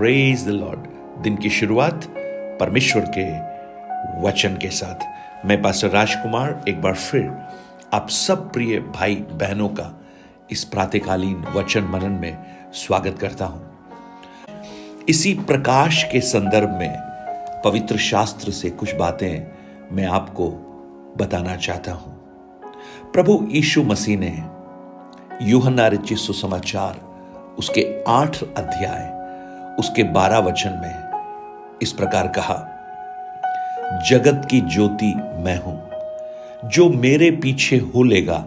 Praise the Lord. दिन की शुरुआत परमेश्वर के वचन के साथ। मैं पास्टर राजकुमार एक बार फिर आप सब प्रिय भाई बहनों का इस प्रातःकालीन वचन मनन में स्वागत करता हूं। इसी प्रकाश के संदर्भ में पवित्र शास्त्र से कुछ बातें मैं आपको बताना चाहता हूं। प्रभु यीशु मसीह ने यूहन्ना रचित सुसमाचार उसके 8 अध्याय उसके 12 वचन में इस प्रकार कहा, जगत की ज्योति मैं हूं, जो मेरे पीछे हो लेगा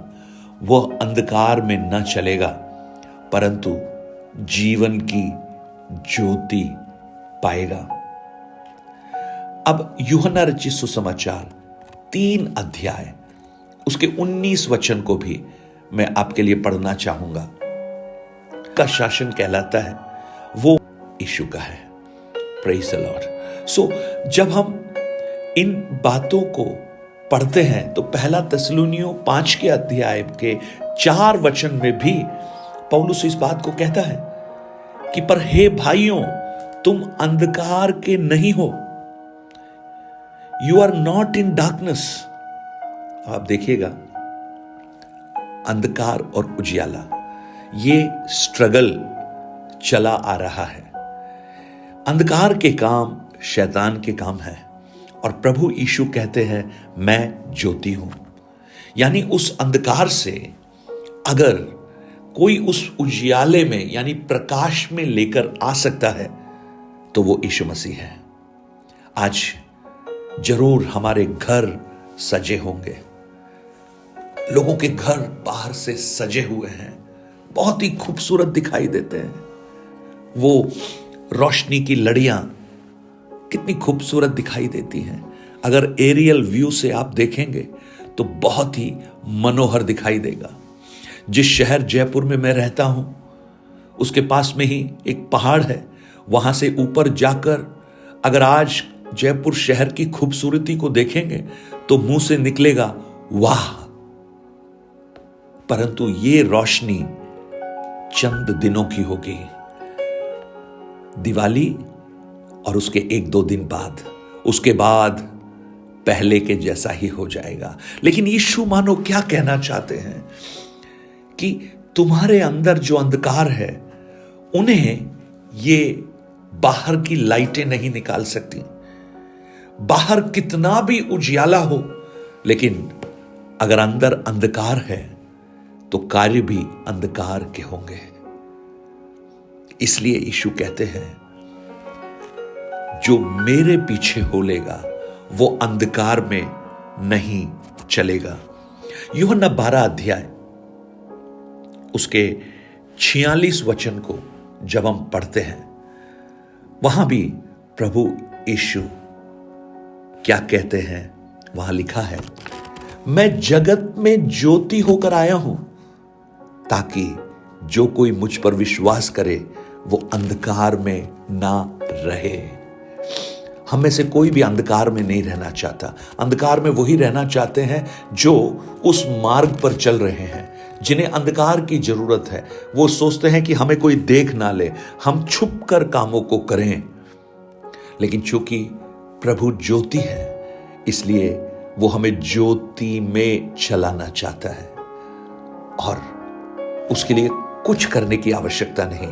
वह अंधकार में न चलेगा परंतु जीवन की ज्योति पाएगा। अब यूहन्ना रचित सुसमाचार 3 अध्याय उसके 19 वचन को भी मैं आपके लिए पढ़ना चाहूंगा। का शासन कहलाता है वो यीशु का है। Praise the Lord. सो जब हम इन बातों को पढ़ते हैं तो पहला थिस्सलुनीयों 5 के अध्याय के 4 वचन में भी पौलुस इस बात को कहता है कि पर हे भाइयों, तुम अंधकार के नहीं हो, you are not in darkness. आप देखिएगा, अंधकार और उजियाला ये स्ट्रगल चला आ रहा है। अंधकार के काम शैतान के काम है और प्रभु यीशु कहते हैं मैं ज्योति हूं। यानी उस अंधकार से अगर कोई उस उजियाले में यानी प्रकाश में लेकर आ सकता है तो वो यीशु मसीह है। आज जरूर हमारे घर सजे होंगे, लोगों के घर बाहर से सजे हुए हैं, बहुत ही खूबसूरत दिखाई देते हैं। वो रोशनी की लड़ियां कितनी खूबसूरत दिखाई देती हैं। अगर एरियल व्यू से आप देखेंगे तो बहुत ही मनोहर दिखाई देगा। जिस शहर जयपुर में मैं रहता हूं उसके पास में ही एक पहाड़ है। वहां से ऊपर जाकर अगर आज जयपुर शहर की खूबसूरती को देखेंगे तो मुंह से निकलेगा वाह। परंतु ये रोशनी चंद दिनों की होगी। दिवाली और उसके 1-2 दिन बाद, उसके बाद पहले के जैसा ही हो जाएगा। लेकिन यीशु मानो क्या कहना चाहते हैं कि तुम्हारे अंदर जो अंधकार है उन्हें ये बाहर की लाइटें नहीं निकाल सकती। बाहर कितना भी उजियाला हो, लेकिन अगर अंदर अंधकार है तो कार्य भी अंधकार के होंगे। इसलिए यीशु कहते हैं जो मेरे पीछे हो लेगा वो अंधकार में नहीं चलेगा। यूहन्ना 12 अध्याय उसके 46 वचन को जब हम पढ़ते हैं वहां भी प्रभु यीशु क्या कहते हैं, वहां लिखा है, मैं जगत में ज्योति होकर आया हूं ताकि जो कोई मुझ पर विश्वास करे वो अंधकार में ना रहे। हम में से कोई भी अंधकार में नहीं रहना चाहता। अंधकार में वही रहना चाहते हैं जो उस मार्ग पर चल रहे हैं, जिन्हें अंधकार की जरूरत है। वो सोचते हैं कि हमें कोई देख ना ले, हम छुप कर कामों को करें। लेकिन चूंकि प्रभु ज्योति है इसलिए वो हमें ज्योति में चलाना चाहता है और उसके लिए कुछ करने की आवश्यकता नहीं,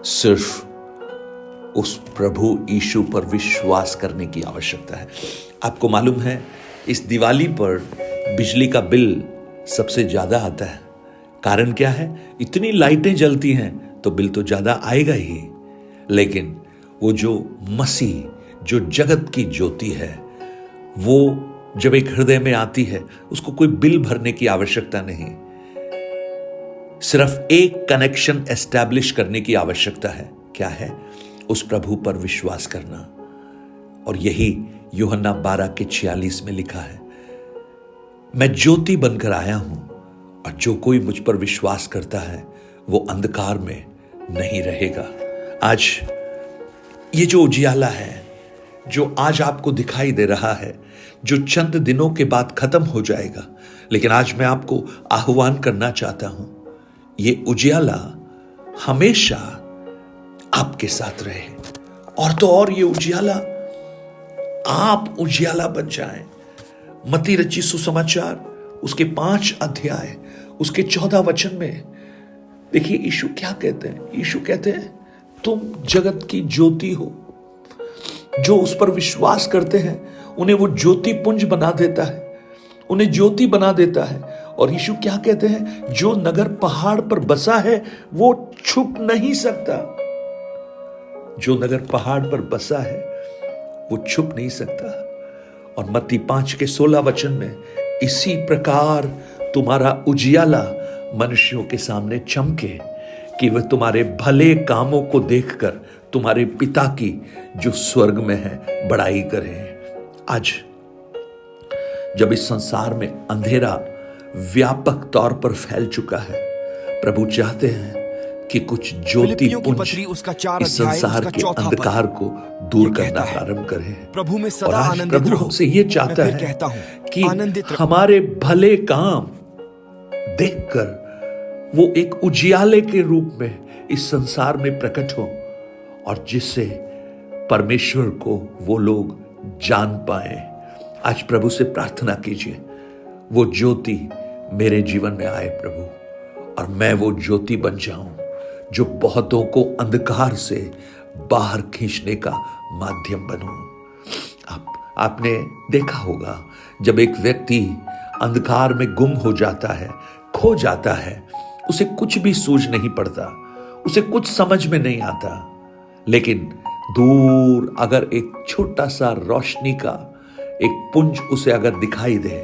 सिर्फ उस प्रभु यीशु पर विश्वास करने की आवश्यकता है। आपको मालूम है इस दिवाली पर बिजली का बिल सबसे ज्यादा आता है। कारण क्या है? इतनी लाइटें जलती हैं तो बिल तो ज्यादा आएगा ही। लेकिन वो जो मसीह, जो जगत की ज्योति है, वो जब एक हृदय में आती है उसको कोई बिल भरने की आवश्यकता नहीं, सिर्फ एक कनेक्शन एस्टैब्लिश करने की आवश्यकता है। क्या है? उस प्रभु पर विश्वास करना। और यही यूहन्ना 12 के 46 में लिखा है, मैं ज्योति बनकर आया हूं और जो कोई मुझ पर विश्वास करता है वो अंधकार में नहीं रहेगा। आज ये जो उजियाला है, जो आज आपको दिखाई दे रहा है, जो चंद दिनों के बाद खत्म हो जाएगा, लेकिन आज मैं आपको आह्वान करना चाहता हूं, ये उजियाला हमेशा आपके साथ रहे। और तो और ये उजियाला, आप उजियाला बन जाएं। मत्ती रची सुसमाचार उसके 5 अध्याय उसके 14 वचन में देखिए यीशु क्या कहते हैं। यीशु कहते हैं तुम जगत की ज्योति हो। जो उस पर विश्वास करते हैं उन्हें वो ज्योति पुंज बना देता है, उन्हें ज्योति बना देता है। और यीशु क्या कहते हैं, जो नगर पहाड़ पर बसा है वो छुप नहीं सकता। जो नगर पहाड़ पर बसा है वो छुप नहीं सकता। और मत्ती 5 के 16 वचन में इसी प्रकार तुम्हारा उजियाला मनुष्यों के सामने चमके कि वह तुम्हारे भले कामों को देखकर तुम्हारे पिता की जो स्वर्ग में है बड़ाई करें। आज जब इस संसार में अंधेरा व्यापक तौर पर फैल चुका है, प्रभु चाहते हैं कि कुछ ज्योति पुंज इस संसार के अंधकार को दूर करना प्रारंभ करें। प्रभु में और आज प्रभु हमसे ये चाहता है कि हमारे भले काम देखकर वो एक उजियाले के रूप में इस संसार में प्रकट हो और जिससे परमेश्वर को वो लोग जान पाए। आज प्रभु से प्रार्थना कीजिए वो ज्योति मेरे जीवन में आए प्रभु, और मैं वो ज्योति बन जाऊं जो बहुतों को अंधकार से बाहर खींचने का माध्यम बनूं। आपने देखा होगा जब एक व्यक्ति अंधकार में गुम हो जाता है, खो जाता है, उसे कुछ भी सूझ नहीं पड़ता, उसे कुछ समझ में नहीं आता, लेकिन दूर अगर एक छोटा सा रोशनी का एक पुंज उसे अगर दिखाई दे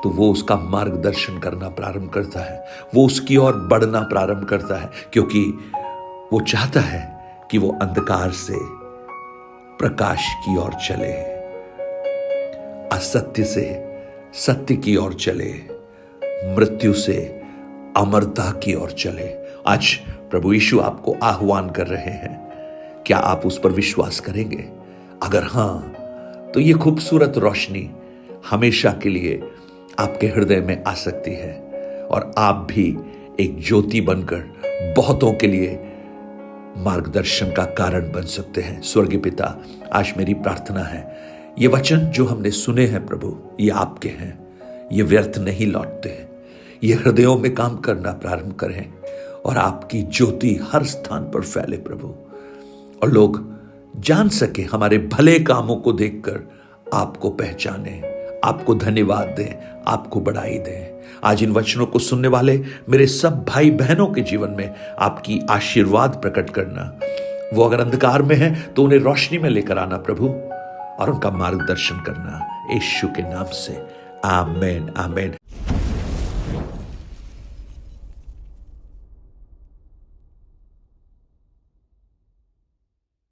तो वो उसका मार्गदर्शन करना प्रारंभ करता है, वो उसकी ओर बढ़ना प्रारंभ करता है, क्योंकि वो चाहता है कि वो अंधकार से प्रकाश की ओर चले, असत्य से सत्य की ओर चले, मृत्यु से अमरता की ओर चले। आज प्रभु यीशु आपको आह्वान कर रहे हैं, क्या आप उस पर विश्वास करेंगे? अगर हां, तो ये खूबसूरत रोशनी हमेशा के लिए आपके हृदय में आ सकती है और आप भी एक ज्योति बनकर बहुतों के लिए मार्गदर्शन का कारण बन सकते हैं। स्वर्गीय पिता, आज मेरी प्रार्थना है ये वचन जो हमने सुने हैं प्रभु, ये आपके हैं, ये व्यर्थ नहीं लौटते हैं, ये हृदयों में काम करना प्रारंभ करें और आपकी ज्योति हर स्थान पर फैले प्रभु, और लोग जान सके, हमारे भले कामों को देखकर आपको पहचाने, आपको धन्यवाद दें, आपको बढ़ाई दें। आज इन वचनों को सुनने वाले मेरे सब भाई बहनों के जीवन में आपकी आशीर्वाद प्रकट करना। वो अगर अंधकार में है तो उन्हें रोशनी में लेकर आना प्रभु, और उनका मार्गदर्शन करना, यीशु के नाम से आमेन आमेन।